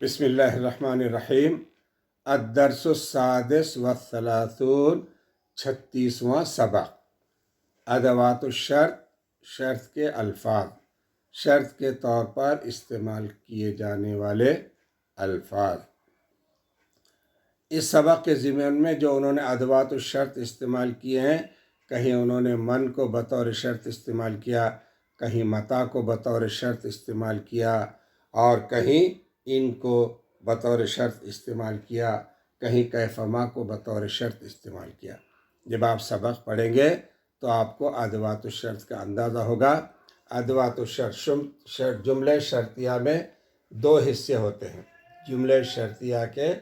بسم اللہ الرحمن الرحیم۔ الدرس السادس والثلاثون، 36واں سبق۔ ادوات الشرط، شرط کے الفاظ، شرط کے طور پر استعمال کیے جانے والے الفاظ۔ اس سبق کے ضمن میں جو انہوں نے ادوات الشرط استعمال کیے ہیں، کہیں انہوں نے من کو بطور شرط استعمال کیا، کہیں متا کو بطور شرط استعمال کیا، اور کہیں ان کو بطور شرط استعمال کیا، کہیں کیفما کو بطور شرط استعمال کیا۔ جب آپ سبق پڑھیں گے تو آپ کو ادوات الشرط کا اندازہ ہوگا۔ ادوات الشرط جملے شرطیہ میں دو حصے ہوتے ہیں۔ جملے شرطیہ کے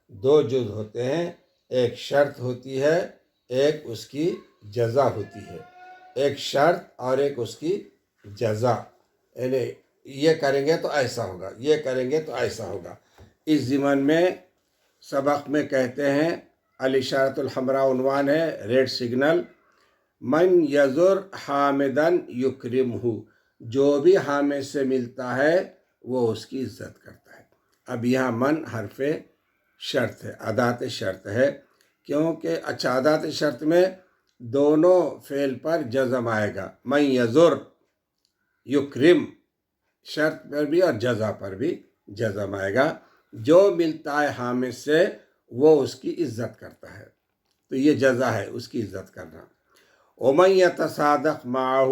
دو جز ہوتے ہیں، ایک شرط ہوتی ہے، ایک اس کی جزا ہوتی ہے۔ ایک شرط اور ایک اس کی جزا، یعنی یہ کریں گے تو ایسا ہوگا، یہ کریں گے تو ایسا ہوگا۔ اس ضمن میں سبق میں کہتے ہیں، الاشارۃ الحمراء عنوان ہے، ریڈ سگنل۔ من یزر حامدن یکرمہ، جو بھی حامد سے ملتا ہے وہ اس کی عزت کرتا ہے۔ اب یہاں من حرف شرط ہے، ادات شرط ہے، کیونکہ ادات شرط میں دونوں فعل پر جزم آئے گا۔ من یزر یکرم، شرط پر بھی اور جزا پر بھی جزم آئے گا۔ جو ملتا ہے حامد سے وہ اس کی عزت کرتا ہے، تو یہ جزا ہے، اس کی عزت کرنا۔ ومن یتصادق معہ،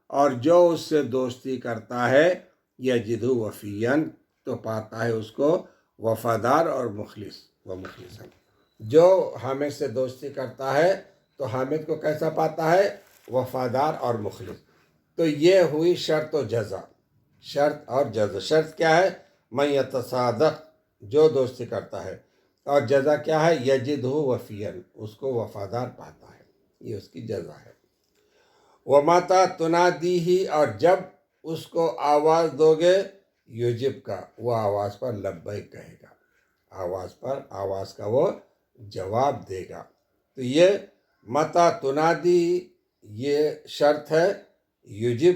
اور جو اس سے دوستی کرتا ہے، یجدہ وفیا، تو پاتا ہے اس کو وفادار اور مخلص و مخلصا۔ جو حامد سے دوستی کرتا ہے تو حامد کو کیسا پاتا ہے؟ وفادار اور مخلص۔ تو یہ ہوئی شرط و جزا۔ شرط اور جزا، شرط کیا ہے؟ من یتصادق، جو دوستی کرتا ہے، اور جزا کیا ہے؟ یجدہ وفیا، اس کو وفادار پاتا ہے، یہ اس کی جزا ہے۔ ومتا تنادیہ، اور جب اس کو آواز دو گے، یجب کا، وہ آواز پر لبیک کہے گا، آواز پر آواز کا وہ جواب دے گا۔ تو یہ متا تنادی یہ شرط ہے، یجب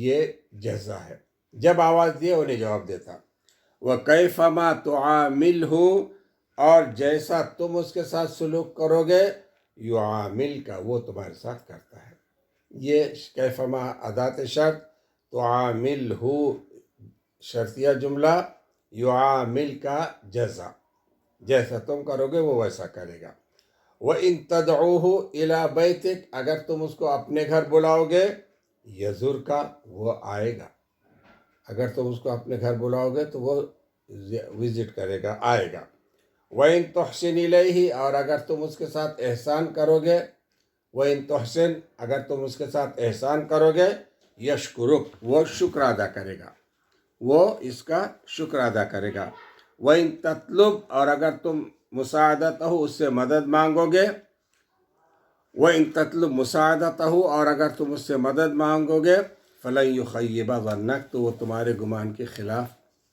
یہ جزا ہے، جب آواز دیے انہیں جواب دیتا۔ وَكَيْفَمَا تُعَامِلْهُ، اور جیسا تم اس کے ساتھ سلوک کرو گے، یعامل کا، وہ تمہارے ساتھ کرتا ہے۔ یہ کیفما ادات شرط، تعاملہ شرطیہ جملہ، یعامل کا جزا، جیسا تم کرو گے وہ ویسا کرے گا۔ وَإِن تَدْعُوهُ إِلَى بَيْتِكَ، اگر تم اس کو اپنے گھر بلاؤ گے، یزور کا، وہ آئے گا۔ اگر تم اس کو اپنے گھر بلاؤ گے تو وہ وزٹ کرے گا، آئے گا۔ وَإِن تُحْسِنْ إِلَيْهِ، اور اگر تم اس کے ساتھ احسان کرو گے، وَإِن تُحْسِنْ، اگر تم اس کے ساتھ احسان کرو گے، یشکرک، وہ شکر ادا کرے گا، وہ اس کا شکر ادا کرے گا۔ وَإِن تطلب، اور اگر تم مساعدتہ، اس سے مدد مانگو گے، وَإِن تطلب مساعدتہ، اور اگر تم اس سے مدد مانگو گے، فَلَن يُخَيِّبَ ظَنَّكَ، تو وہ تمہارے گمان کے خلاف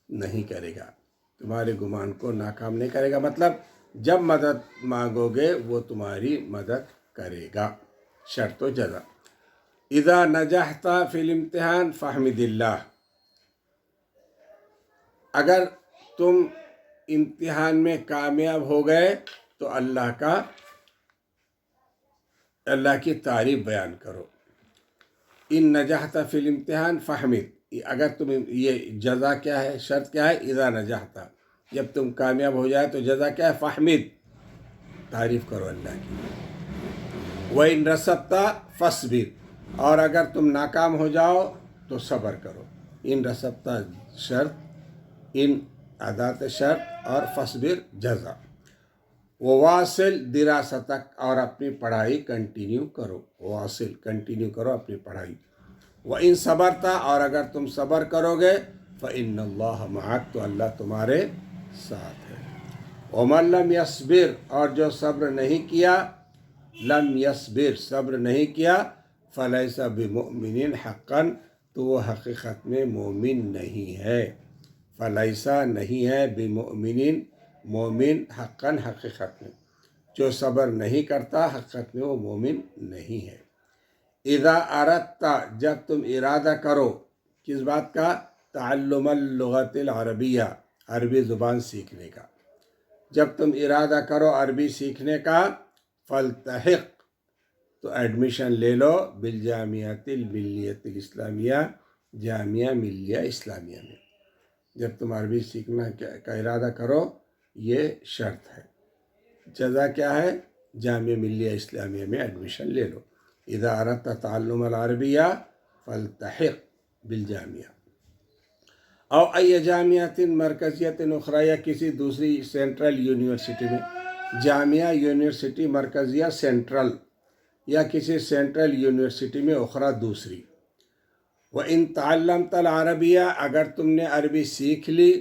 نہیں کرے گا، تمہارے گمان کو ناکام نہیں کرے گا۔ مطلب جب مدد مانگو گے وہ تمہاری مدد کرے گا۔ شرط و جزا۔ اذا نجحت فی الامتحان فاحمد اللہ، اگر تم امتحان میں کامیاب ہو گئے تو اللہ کی تعریف بیان کرو۔ ان نجحت فی الامتحان فاحمد، اگر تم، یہ جزا کیا ہے، شرط کیا ہے؟ اذا نجحت، جب تم کامیاب ہو جائے تو جزا کیا ہے؟ فاحمد، تعریف کرو اللہ کی۔ وَإِن رَسَبْتَ فَاصْبِرْ، اور اگر تم ناکام ہو جاؤ تو صبر کرو۔ ان رسبت شرط، ان ادات شرط، اور فصبر جزا۔ وواصل دراستک، اور اپنی پڑھائی کنٹینیو کرو، واصل کنٹینیو کرو اپنی پڑھائی۔ وَإِن صَبَرْتَ، اور اگر تم صبر کرو گے، فَإِنَّ اللَّهَ مَعَكَ، تو اللہ تمہارے ساتھ ہے۔ وَمَن لَمْ يَصْبِرْ، اور جو صبر نہیں کیا، لم یصبر، صبر نہیں کیا، فلیس بمؤمن حقا، تو وہ حقیقت میں مومن نہیں ہے۔ فلیسا نہیں ہے، بمؤمن، مومن، حقا حقیقت میں، جو صبر نہیں کرتا حقیقت میں وہ مومن نہیں ہے۔ اذا اردت، جب تم ارادہ کرو، کس بات کا؟ تعلم اللغت العربیہ، عربی زبان سیکھنے کا۔ جب تم ارادہ کرو عربی سیکھنے کا، فلتحق تو ایڈمیشن لے لو بالجامعۃ الملیۃ الاسلامیہ، جامعہ ملیہ اسلامیہ میں۔ جب تم عربی سیکھنا کا ارادہ کرو یہ شرط ہے۔ جزا کیا ہے؟ جامعہ ملیہ اسلامیہ میں ایڈمیشن لے لو۔ اذا اردت تعلم العربیہ فلتحق بالجامعہ او ای جامعۃ مرکزیۃ اخری، یا کسی دوسری سینٹرل یونیورسٹی میں، جامعہ یونیورسٹی مرکزیہ سینٹرل، یا کسی سینٹرل یونیورسٹی میں اخرى دوسری۔ وَإِن تَعَلَّمْتَ الْعَرَبِيَّ، اگر تم نے عربی سیکھ لی،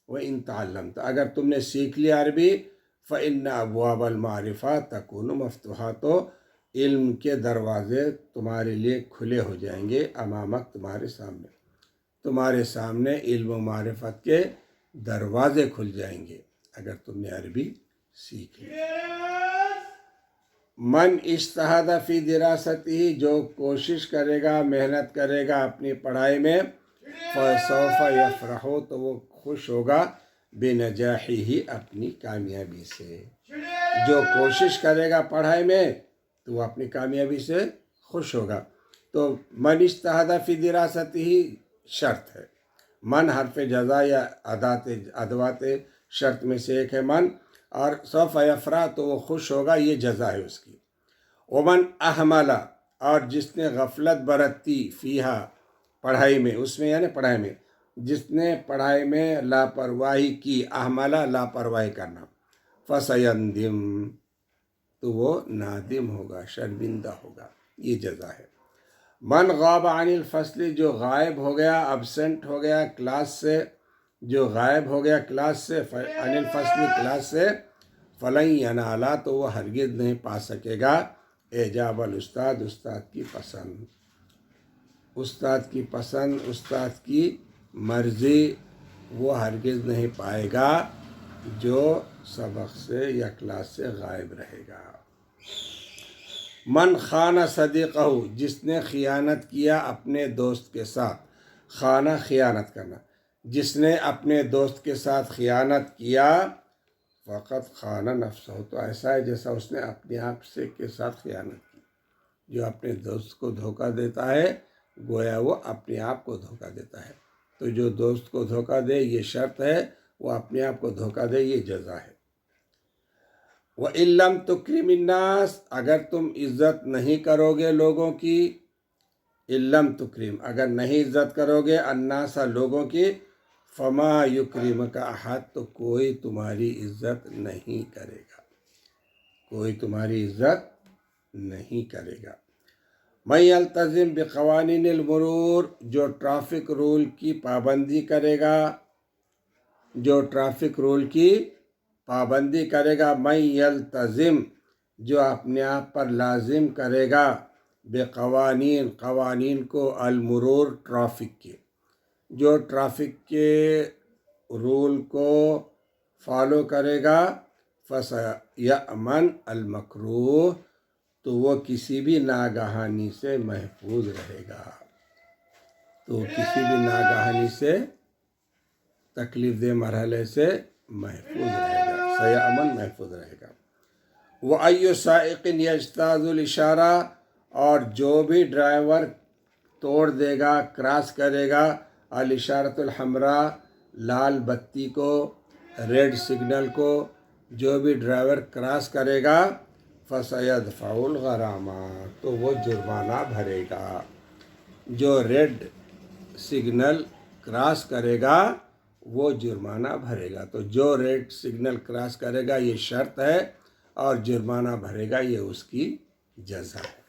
وَإِن تَعَلَّمْتَ اگر تم نے سیکھ لی عربی، فَإِنَّ أَبْوَابَ الْمَعْرِفَةِ تَكُونُ مَفْتُوحَةً، تو علم کے دروازے تمہارے لیے کھلے ہو جائیں گے، امامک تمہارے سامنے، تمہارے سامنے علم و معرفت کے دروازے کھل جائیں گے اگر تم نے عربی سیکھ لی۔ من اجتہد فی دراستہ، جو کوشش کرے گا، محنت کرے گا اپنی پڑھائی میں، فسوف یفرح، تو وہ خوش ہوگا، بنجاحہ، اپنی کامیابی سے۔ جو کوشش کرے گا پڑھائی میں تو وہ اپنی کامیابی سے خوش ہوگا۔ تو من اجتہد فی دراستہ شرط ہے، من حرف جزا یا ادوات شرط میں سے ایک ہے من، اور سوف یفرح تو وہ خوش ہوگا، یہ جزا ہے اس کی۔ ومن اہمل، اور جس نے غفلت برتی، فیہا پڑھائی میں، اس میں یعنی پڑھائی میں، جس نے پڑھائی میں لاپرواہی کی، اہملہ لاپرواہی کرنا، فسیندم تو وہ نادم ہوگا، شرمندہ ہوگا، یہ جزا ہے۔ من غاب عن الفصل، جو غائب ہو گیا، ابسنٹ ہو گیا کلاس سے، جو غائب ہو گیا کلاس سے، عن الفصل کلاس سے، فلن ینالا تو وہ ہرگز نہیں پا سکے گا، اعجاب الاستاد استاد کی پسند، استاد کی پسند، استاد کی مرضی وہ ہرگز نہیں پائے گا جو سبق سے یا کلاس سے غائب رہے گا۔ من خان صدیقہ، جس نے خیانت کیا اپنے دوست کے ساتھ، خانہ خیانت کرنا، جس نے اپنے دوست کے ساتھ خیانت کیا، فقط خانہ نفسہ، تو ایسا ہے جیسا اس نے اپنے آپ سے کے ساتھ خیانت کی۔ جو اپنے دوست کو دھوکہ دیتا ہے گویا وہ اپنے آپ کو دھوکہ دیتا ہے، تو جو دوست کو دھوکہ دے یہ شرط ہے، وہ اپنے آپ کو دھوکہ دے یہ جزا ہے۔ وَإِن لَمْ تُكْرِمِ النَّاسَ، اگر تم عزت نہیں کرو گے لوگوں کی، إِن لَمْ تُكْرِم اگر نہیں عزت کرو گے، النَّاسَ لوگوں کی، فَمَا يُكْرِمُكَ أَحَدٌ تو کوئی تمہاری عزت نہیں کرے گا، کوئی تمہاری عزت نہیں کرے گا۔ مَن يَلْتَزِمْ بِقَوَانِینِ الْمُرُورِ، جو ٹریفک رول کی پابندی کرے گا، جو ٹریفک رول کی پابندی کرے گا، مَن يَلْتَزِمْ جو اپنے آپ پر لازم کرے گا، بقوانین قوانین کو، المرور ٹریفک کے، جو ٹریفک کے رول کو فالو کرے گا، فَسَيَأْمَنُ الْمَكْرُوهَ تو وہ کسی بھی ناگہانی سے محفوظ رہے گا، تو کسی بھی ناگہانی سے تکلیف دہ مرحلے سے محفوظ رہے گا، سیأمن محفوظ رہے گا۔ وَأَيُّ سَائِقٍ يَجْتَازُ الْإِشَارَةَ اور جو بھی ڈرائیور توڑ دے گا، کراس کرے گا، الاشارۃ الحمراء لال بتی کو، ریڈ سگنل کو، جو بھی ڈرائیور کراس کرے گا، فَسَيَدْفَعُ الْغَرَامَةَ تو وہ جرمانہ بھرے گا۔ جو ریڈ سگنل کراس کرے گا وہ جرمانہ بھرے گا، تو جو ریڈ سگنل کراس کرے گا یہ شرط ہے، اور جرمانہ بھرے گا یہ اس کی جزا ہے۔